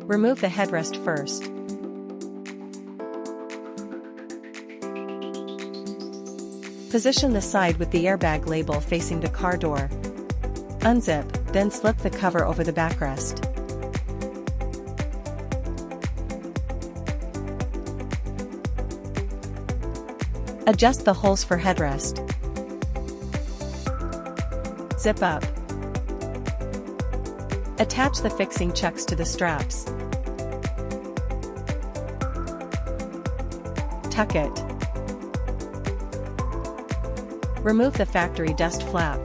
Remove the headrest first. Position the side with the airbag label facing the car door. Unzip, then slip the cover over the backrest. Adjust the holes for headrest. Zip up. Attach the fixing chucks to the straps. Tuck it. Remove the factory dust flap.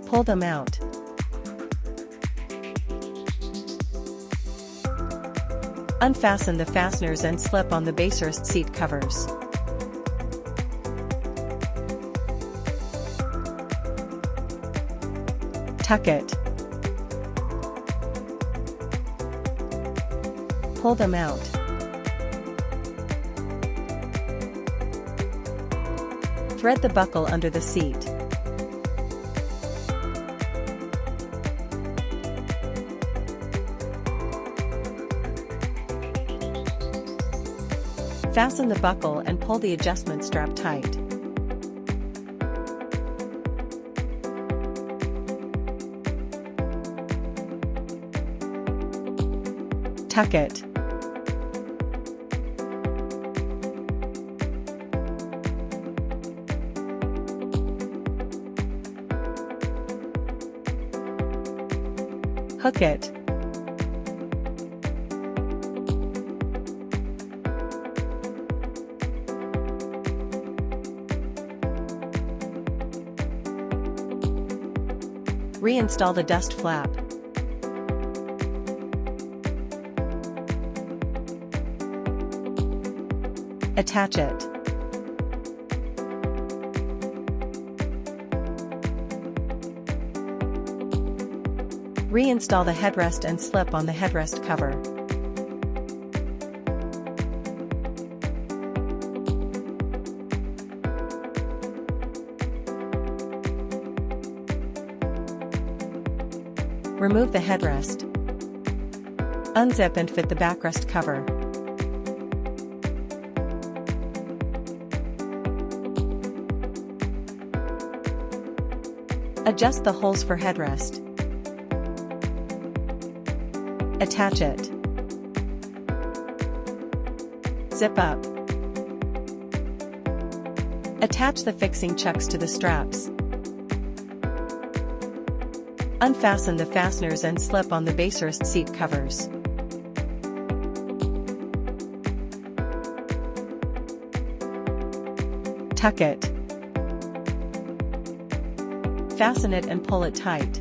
Pull them out. Unfasten the fasteners and slip on the baserest seat covers. Tuck it. Pull them out. Thread the buckle under the seat. Fasten the buckle and pull the adjustment strap tight. Tuck it. Hook it. Reinstall the dust flap. Attach it. Reinstall the headrest and slip on the headrest cover. Remove the headrest. Unzip and fit the backrest cover. Adjust the holes for headrest. Attach it. Zip up. Attach the fixing chucks to the straps. Unfasten the fasteners and slip on the baserest seat covers. Tuck it. Fasten it and pull it tight.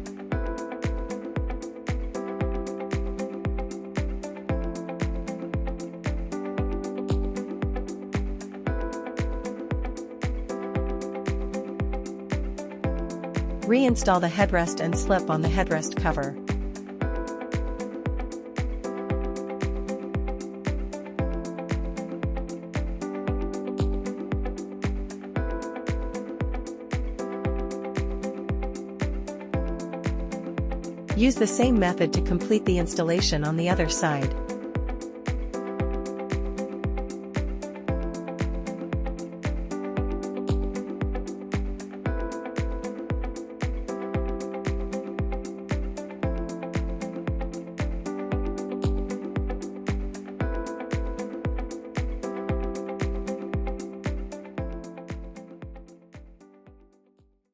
Reinstall the headrest and slip on the headrest cover. Use the same method to complete the installation on the other side.